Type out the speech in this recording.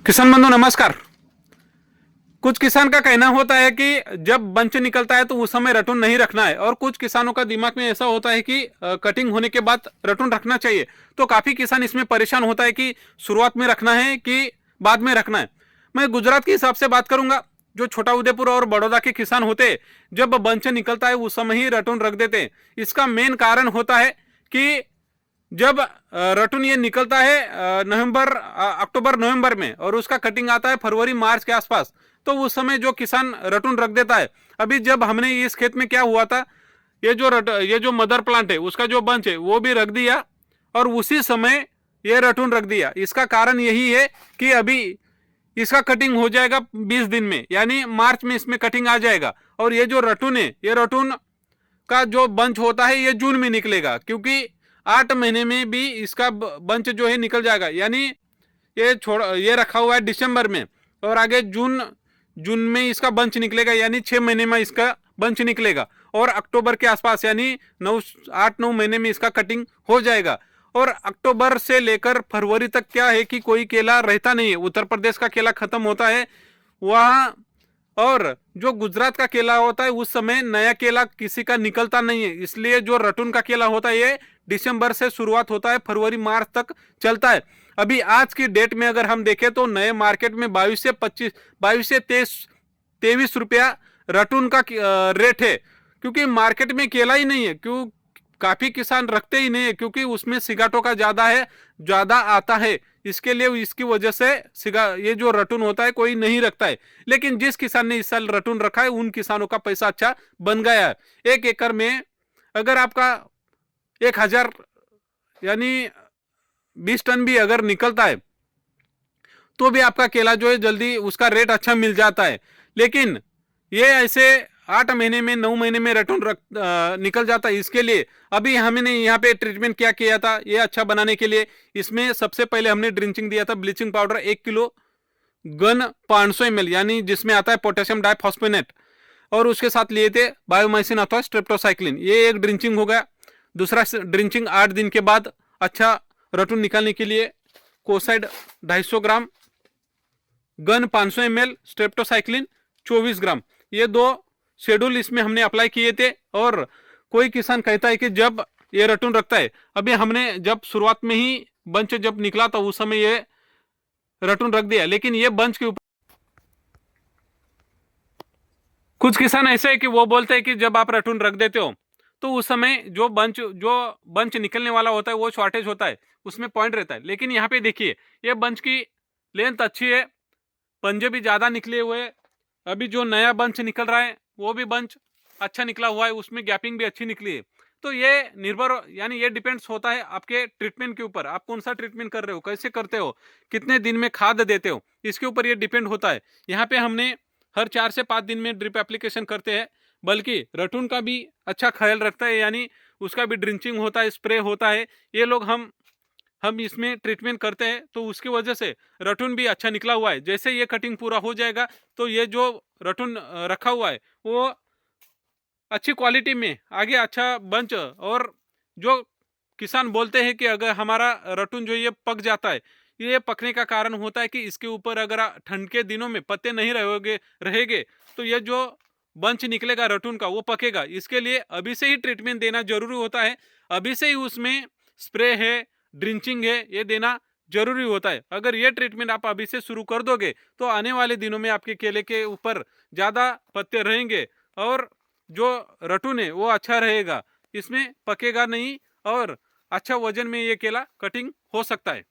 किसान बंधु नमस्कार। कुछ किसान का कहना होता है कि जब बंच निकलता है तो उस समय रटून नहीं रखना है, और कुछ किसानों का दिमाग में ऐसा होता है कि कटिंग होने के बाद रटून रखना चाहिए। तो काफी किसान इसमें परेशान होता है कि शुरुआत में रखना है कि बाद में रखना है। मैं गुजरात के हिसाब से बात करूंगा। जो छोटा उदेपुर और बड़ौदा के किसान होते हैं, जब बंच निकलता है उस समय ही रटून रख देते हैं। इसका मेन कारण होता है कि जब रटून ये निकलता है अक्टूबर नवंबर में, और उसका कटिंग आता है फरवरी मार्च के आसपास, तो उस समय जो किसान रटून रख देता है। अभी जब हमने इस खेत में क्या हुआ था, ये जो मदर प्लांट है उसका जो बंच है वो भी रख दिया, और उसी समय ये रटून रख दिया। इसका कारण यही है कि अभी इसका कटिंग हो जाएगा 20 दिन में, यानी मार्च में इसमें कटिंग आ जाएगा। और ये जो रटून है, ये रटून का जो बंच होता है ये जून में निकलेगा, क्योंकि 8 महीने में भी इसका बंच जो है निकल जाएगा। यानी ये रखा हुआ है दिसंबर में, और आगे जून जून में इसका बंच निकलेगा, यानी 6 महीने में इसका बंच निकलेगा। और अक्टूबर के आसपास यानी 8-9 महीने में इसका कटिंग हो जाएगा। और अक्टूबर से लेकर फरवरी तक क्या है कि कोई केला रहता नहीं है। उत्तर प्रदेश का केला खत्म होता है वहाँ, और जो गुजरात का केला होता है उस समय नया केला किसी का निकलता नहीं है। इसलिए जो रटून का केला होता है ये दिसंबर से शुरुआत होता है, फरवरी मार्च तक चलता है। अभी आज की डेट में अगर हम देखें तो नए मार्केट में 22 से 23 रुपया रटून का रेट है, क्योंकि मार्केट में केला ही नहीं है। क्यों? काफी किसान रखते ही नहीं है, क्योंकि उसमें सिगाटों का ज्यादा आता है। इसके लिए इसकी वजह से ये जो रटून होता है कोई नहीं रखता है। लेकिन जिस किसान ने इस साल रटून रखा है उन किसानों का पैसा अच्छा बन गया है। 1 एकड़ में अगर आपका 1000 यानी 20 टन भी अगर निकलता है तो भी आपका केला जो है जल्दी उसका रेट अच्छा मिल जाता है। लेकिन ये ऐसे 8 महीने में 9 महीने में रटून निकल जाता है। इसके लिए अभी हमने यहाँ पे ट्रीटमेंट क्या किया था ये अच्छा बनाने के लिए, इसमें सबसे पहले हमने ड्रिंचिंग दिया था bleaching powder 1 kilo gun 500 ml, यानी जिसमें आता है पोटेशियम डाइफॉस्फेनेट, और उसके साथ लिए थे बायोमाइसिन अथवा स्ट्रेप्टोसाइक्लिन। ये एक ड्रिंचिंग हो गया। दूसरा ड्रिंचिंग 8 दिन के बाद अच्छा रटून निकालने के लिए कोसाइड 250 ग्राम, गन 500 ml, स्ट्रेप्टोसाइक्लिन 24 ग्राम, ये 2 शेड्यूल इसमें हमने अप्लाई किए थे। और कोई किसान कहता है कि जब ये रटून रखता है, अभी हमने जब शुरुआत में ही बंच जब निकला था उस समय ये रटून रख दिया, लेकिन ये बंच के ऊपर कुछ किसान ऐसे है कि वो बोलते हैं कि जब आप रटून रख देते हो तो उस समय जो बंच निकलने वाला होता है वो शॉर्टेज होता है, उसमें पॉइंट रहता है। लेकिन यहाँ पे देखिए ये बंच की लेंथ अच्छी है, पंजे भी ज़्यादा निकले हुए हैं। अभी जो नया बंच निकल रहा है वो भी बंच अच्छा निकला हुआ है, उसमें गैपिंग भी अच्छी निकली है। तो ये यानी ये डिपेंड्स होता है आपके ट्रीटमेंट के ऊपर। आप कौन सा ट्रीटमेंट कर रहे हो, कैसे करते हो, कितने दिन में खाद देते हो, इसके ऊपर ये डिपेंड होता है। यहाँ पे हमने हर 4 से 5 दिन में ड्रिप एप्लीकेशन करते हैं, बल्कि रटून का भी अच्छा ख्याल रखता है, यानी उसका भी ड्रिंचिंग होता है, स्प्रे होता है। ये लोग हम इसमें ट्रीटमेंट करते हैं, तो उसकी वजह से रटून भी अच्छा निकला हुआ है। जैसे ये कटिंग पूरा हो जाएगा तो ये जो रटून रखा हुआ है वो अच्छी क्वालिटी में आगे अच्छा बंच। और जो किसान बोलते हैं कि अगर हमारा रटून जो ये पक जाता है, ये पकने का कारण होता है कि इसके ऊपर अगर ठंड के दिनों में पत्ते नहीं रहेंगे तो ये जो बंच निकलेगा रटून का वो पकेगा। इसके लिए अभी से ही ट्रीटमेंट देना जरूरी होता है। अभी से ही उसमें स्प्रे है, ड्रिंचिंग है, ये देना जरूरी होता है। अगर ये ट्रीटमेंट आप अभी से शुरू कर दोगे तो आने वाले दिनों में आपके केले के ऊपर ज़्यादा पत्ते रहेंगे, और जो रटून है वो अच्छा रहेगा, इसमें पकेगा नहीं, और अच्छा वजन में ये केला कटिंग हो सकता है।